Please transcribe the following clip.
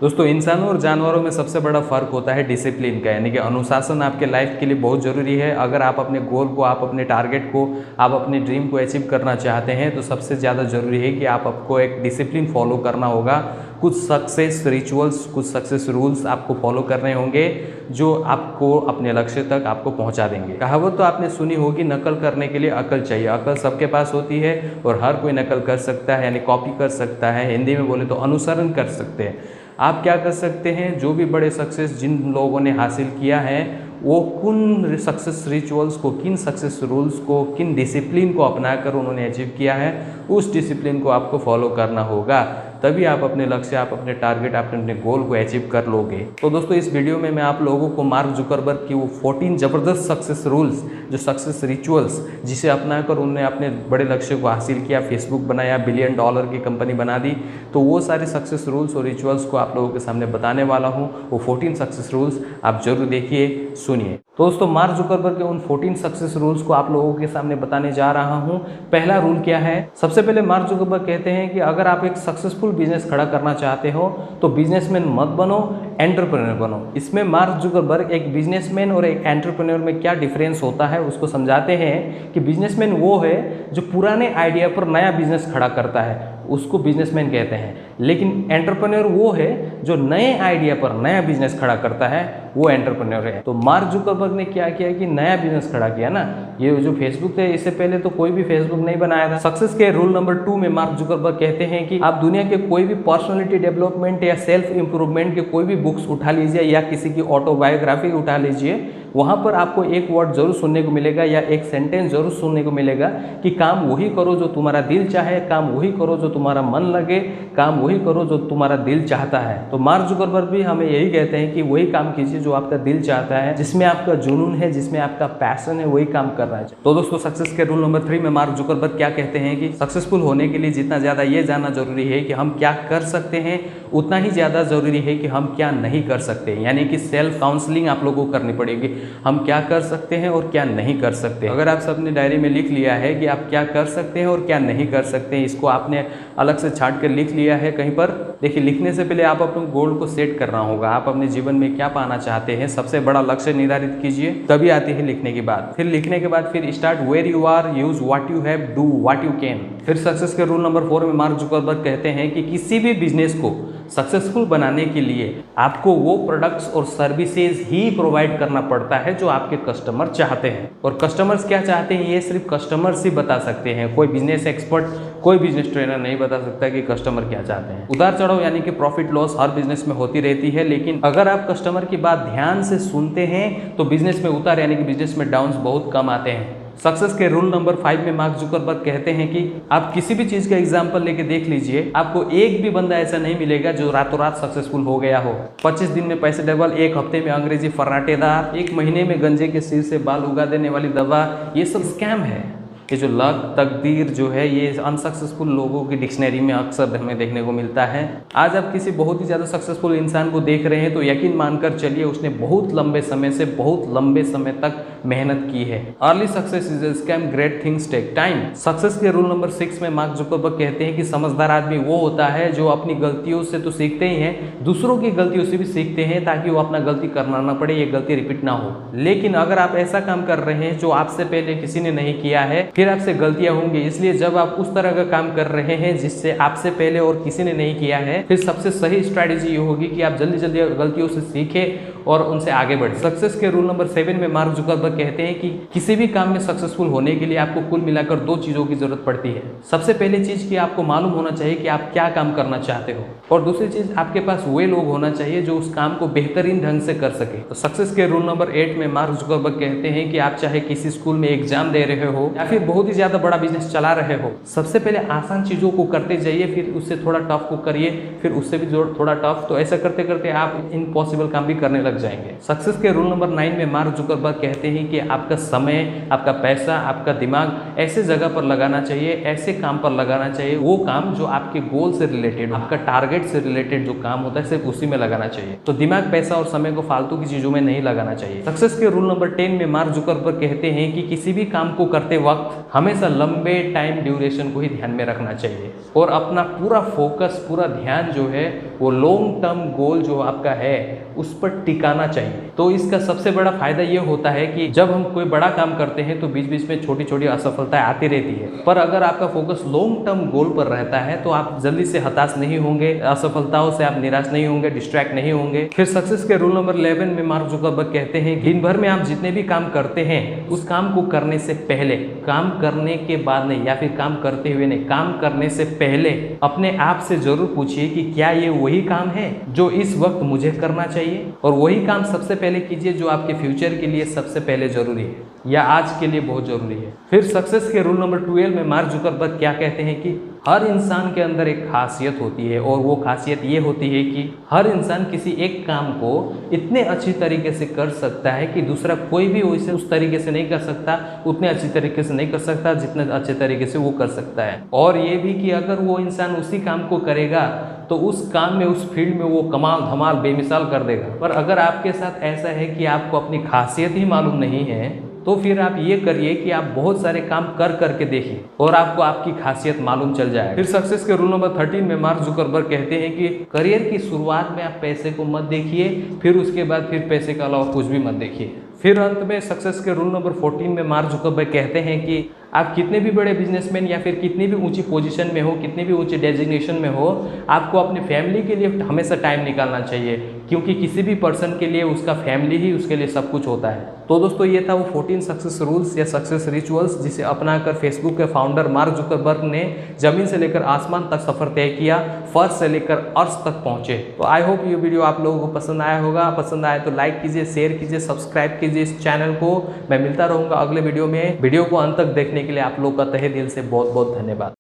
दोस्तों, इंसानों और जानवरों में सबसे बड़ा फ़र्क होता है डिसिप्लिन का, यानी कि अनुशासन आपके लाइफ के लिए बहुत ज़रूरी है। अगर आप अपने गोल को, आप अपने टारगेट को, आप अपने ड्रीम को अचीव करना चाहते हैं तो सबसे ज़्यादा ज़रूरी है कि आपको एक डिसिप्लिन फॉलो करना होगा। कुछ सक्सेस रिचुअल्स, कुछ सक्सेस रूल्स आपको फॉलो करने होंगे जो आपको अपने लक्ष्य तक आपको पहुंचा देंगे। कहावत तो आपने सुनी होगी, नकल करने के लिए अकल चाहिए। अकल सबके पास होती है और हर कोई नकल कर सकता है, यानी कॉपी कर सकता है। हिंदी में बोले तो अनुसरण कर सकते हैं। आप क्या कर सकते हैं, जो भी बड़े सक्सेस जिन लोगों ने हासिल किया है वो किन सक्सेस रिचुअल्स को, किन सक्सेस रूल्स को, किन डिसिप्लिन को अपनाकर उन्होंने अचीव किया है, उस डिसिप्लिन को आपको फॉलो करना होगा। तभी आप अपने लक्ष्य, आप अपने टारगेट, आप अपने गोल को अचीव कर लोगे। तो दोस्तों, इस वीडियो में मैं आप लोगों को मार्क जुकरबर्ग की वो 14 ज़बरदस्त सक्सेस रूल्स, जो सक्सेस रिचुअल्स जिसे अपनाकर उन्होंने अपने बड़े लक्ष्य को हासिल किया, फेसबुक बनाया, बिलियन डॉलर की कंपनी बना दी, तो वो सारे सक्सेस रूल्स और रिचुअल्स को आप लोगों के सामने बताने वाला हूँ। वो 14 सक्सेस रूल्स आप जरूर देखिए, सुनिए। दोस्तों, मार्क जुकरबर्ग के उन 14 सक्सेस रूल्स को आप लोगों के सामने बताने जा रहा हूं। पहला रूल क्या है? सबसे पहले मार्क जुकरबर्ग कहते हैं कि अगर आप एक सक्सेसफुल बिजनेस खड़ा करना चाहते हो तो बिजनेसमैन मत बनो, एंटरप्रेन्योर बनो। इसमें मार्क जुकरबर्ग एक बिजनेसमैन और एक एंटरप्रेन्योर में क्या डिफरेंस होता है उसको समझाते हैं कि बिजनेसमैन वो है जो पुराने आइडिया पर नया बिजनेस खड़ा करता है, उसको बिजनेसमैन कहते हैं। लेकिन एंटरप्रेन्योर वो है जो नए आइडिया पर नया बिजनेस खड़ा करता है, वो एंटरप्रेन्योर है। तो मार्क जुकरबर्ग ने क्या किया कि नया बिजनेस खड़ा किया ना। ये जो फेसबुक है, इससे पहले तो कोई भी फेसबुक नहीं बनाया था। सक्सेस के रूल नंबर 2 में मार्क जुकरबर्ग कहते हैं कि आप दुनिया के कोई भी पर्सनालिटी डेवलपमेंट या सेल्फ इंप्रूवमेंट के कोई भी बुक्स उठा लीजिए या किसी की ऑटोबायोग्राफी उठा लीजिए, वहां पर आपको एक वर्ड जरूर सुनने को मिलेगा या एक सेंटेंस जरूर सुनने को मिलेगा कि काम वही करो जो तुम्हारा दिल चाहे, काम वही करो जो तुम्हारा मन लगे, काम वही करो जो तुम्हारा दिल चाहता है। तो मार्क जुकरबर्ग भी हमें यही कहते हैं कि वही काम कीजिए जो आपका दिल चाहता है, जिसमें आपका जुनून है, जिसमें आपका पैशन है, वही काम करना है। तो दोस्तों, सक्सेस के रूल नंबर 3 में मार्क जुकरबर्ग क्या कहते हैं कि सक्सेसफुल होने के लिए जितना ज्यादा ये जानना जरूरी है कि हम क्या कर सकते हैं, उतना ही ज्यादा जरूरी है कि हम क्या नहीं कर सकते। यानी कि सेल्फ काउंसलिंग आप लोगों को करनी पड़ेगी, हम क्या कर सकते हैं और क्या नहीं कर सकते। अगर आप सबने डायरी में लिख लिया है कि आप क्या कर सकते हैं और क्या नहीं कर सकते हैं, इसको आपने अलग से छाट कर लिख लिया है कहीं पर, देखिए लिखने से पहले आप अपने गोल को सेट करना होगा। आप अपने जीवन में क्या पाना चाहते हैं, सबसे बड़ा लक्ष्य निर्धारित कीजिए, तभी आती है लिखने की बात। फिर लिखने के बाद फिर start where you are, use what you have, do what you can. फिर सक्सेस के रूल नंबर 4 में मार्क जुकरबर्ग कहते हैं कि किसी भी बिजनेस को सक्सेसफुल बनाने के लिए आपको वो प्रोडक्ट्स और सर्विसेज ही प्रोवाइड करना पड़ता है जो आपके कस्टमर चाहते हैं। और कस्टमर्स क्या चाहते हैं ये सिर्फ कस्टमर्स ही बता सकते हैं। कोई बिजनेस एक्सपर्ट, कोई बिजनेस ट्रेनर नहीं बता सकता कि कस्टमर क्या चाहते हैं। उतार चढ़ाव यानी कि प्रॉफिट लॉस हर बिजनेस में होती रहती है, लेकिन अगर आप कस्टमर की बात ध्यान से सुनते हैं तो बिजनेस में उतार यानी कि बिजनेस में डाउन्स बहुत कम आते हैं। सक्सेस के रूल नंबर 5 में मार्क जुकरबर्ग कहते हैं कि आप किसी भी चीज का एग्जांपल लेके देख लीजिए, आपको एक भी बंदा ऐसा नहीं मिलेगा जो रातों रात सक्सेसफुल हो गया हो। 25 दिन में पैसे डबल, एक हफ्ते में अंग्रेजी फर्राटेदार, एक महीने में गंजे के सिर से बाल उगा देने वाली दवा, ये सब स्कैम है। ये जो लक, तकदीर जो है, ये अनसक्सेसफुल लोगों की डिक्शनरी में अक्सर हमें देखने को मिलता है। आज आप किसी बहुत ही ज़्यादा सक्सेसफुल इंसान को देख रहे हैं तो यकीन मानकर चलिए उसने बहुत लंबे समय से, बहुत लंबे समय तक मेहनत की है। Early success is a scam, great things take time. Success के रूल नंबर 6 में मार्क जुकरबर्ग कहते हैं कि समझदार आदमी वो होता है जो अपनी गलतियों से तो सीखते ही हैं, दूसरों की गलतियों से भी सीखते हैं ताकि वो अपना गलती करना ना पड़े, ये गलती रिपीट ना हो। लेकिन अगर आप ऐसा काम कर रहे हैं जो आपसे पहले किसी ने नहीं किया है, फिर आपसे गलतियां होंगी। इसलिए जब आप उस तरह का काम कर रहे हैं जिससे आपसे पहले और किसी ने नहीं किया है, फिर सबसे सही स्ट्रैटेजी ये होगी कि आप जल्दी जल्दी गलतियों से सीखें और उनसे आगे बढ़े। सक्सेस के रूल नंबर 7 में मार्क जुकरबर्ग कहते हैं कि किसी भी काम में सक्सेसफुल होने के लिए आपको कुल मिलाकर 2 चीजों की जरूरत पड़ती है। सबसे पहली चीज कि आपको मालूम होना चाहिए कि आप क्या काम करना चाहते हो, और दूसरी चीज आपके पास वे लोग होना चाहिए जो उस काम को बेहतरीन ढंग से कर सके। तो सक्सेस के रूल नंबर 8 में मार्क जुकरबर्ग कहते हैं कि आप चाहे किसी स्कूल में एग्जाम दे रहे हो या फिर बहुत ही ज्यादा बड़ा बिजनेस चला रहे हो, सबसे पहले आसान चीजों को करते जाइए, फिर उससे थोड़ा टफ को करिए, फिर उससे भी थोड़ा टफ। तो ऐसा करते करते आप इम्पॉसिबल काम भी करने लग जाएंगे। सक्सेस के रूल नंबर 9 में मार्क जुकरबर्ग कहते हैं कि आपका समय, आपका पैसा, आपका दिमाग ऐसे जगह पर लगाना चाहिए, ऐसे काम पर लगाना चाहिए, वो काम जो आपके गोल से रिलेटेड, आपका टारगेट से रिलेटेड जो काम होता है सिर्फ उसी में लगाना चाहिए। तो दिमाग, पैसा और समय को फालतू की चीजों में नहीं लगाना चाहिए। सक्सेस के रूल नंबर 10 में मार्क जुकरबर्ग कहते हैं कि किसी भी काम को करते वक्त हमेशा लंबे टाइम ड्यूरेशन को ही ध्यान में रखना चाहिए और अपना पूरा फोकस, पूरा ध्यान जो है वो लॉन्ग टर्म गोल जो आपका है उस पर टिकाना चाहिए। तो इसका सबसे बड़ा फायदा ये होता है कि जब हम कोई बड़ा काम करते हैं तो बीच बीच में छोटी छोटी असफलताएं आती रहती है, पर अगर आपका फोकस लॉन्ग टर्म गोल पर रहता है तो आप जल्दी से हताश नहीं होंगे, असफलताओं से आप निराश नहीं होंगे, डिस्ट्रैक्ट नहीं होंगे। फिर सक्सेस के रूल नंबर 11 में मार्क जुकरबर्ग कहते हैं दिन भर में आप जितने भी काम करते हैं उस काम को करने से पहले, काम करने के बाद नहीं, या फिर काम करते हुए नहीं, काम करने से पहले अपने आप से जरूर पूछिए कि क्या ये वही काम है जो इस वक्त मुझे करना चाहिए, और वही काम सबसे पहले कीजिए जो आपके फ्यूचर के लिए सबसे पहले जरूरी है या आज के लिए बहुत जरूरी है। फिर सक्सेस के रूल नंबर 12 में मार्क जुकरबर्ग क्या कहते हैं कि हर इंसान के अंदर एक खासियत होती है और वो खासियत ये होती है कि हर इंसान किसी एक काम को इतने अच्छी तरीके से कर सकता है कि दूसरा कोई भी वैसे उस तरीके से नहीं कर सकता, उतने अच्छी तरीके से नहीं कर सकता जितने अच्छे तरीके से वो कर सकता है। और ये भी कि अगर वो इंसान उसी काम को करेगा तो उस काम में, उस फील्ड में वो कमाल धमाल बेमिसाल कर देगा। पर अगर आपके साथ ऐसा है कि आपको अपनी खासियत ही मालूम नहीं है तो फिर आप ये करिए कि आप बहुत सारे काम कर करके देखिए और आपको आपकी खासियत मालूम चल जाएगा। फिर सक्सेस के रूल नंबर 13 में मार्क जुकरबर्ग कहते हैं कि करियर की शुरुआत में आप पैसे को मत देखिए, फिर उसके बाद फिर पैसे के अलावा कुछ भी मत देखिए। फिर अंत में सक्सेस के रूल नंबर 14 में मार्क जुकरबर्ग कहते हैं कि आप कितने भी बड़े बिजनेसमैन या फिर कितनी भी ऊंची पोजीशन में हो, कितनी भी ऊंची डेजिग्नेशन में हो, आपको अपनी फैमिली के लिए हमेशा टाइम निकालना चाहिए, क्योंकि किसी भी पर्सन के लिए उसका फैमिली ही उसके लिए सब कुछ होता है। तो दोस्तों ये था वो 14 सक्सेस रूल्स या सक्सेस रिचुअल्स जिसे अपनाकर फेसबुक के फाउंडर मार्क जुकरबर्ग ने जमीन से लेकर आसमान तक सफर तय किया, फर्श से लेकर अर्श तक पहुंचे। तो आई होप ये वीडियो आप लोगों को पसंद आया होगा। पसंद आए तो लाइक कीजिए, शेयर कीजिए, सब्सक्राइब कीजिए इस चैनल को। मैं मिलता रहूंगा अगले वीडियो में। वीडियो को अंत तक देखने के लिए आप लोग का तहे दिल से बहुत बहुत धन्यवाद।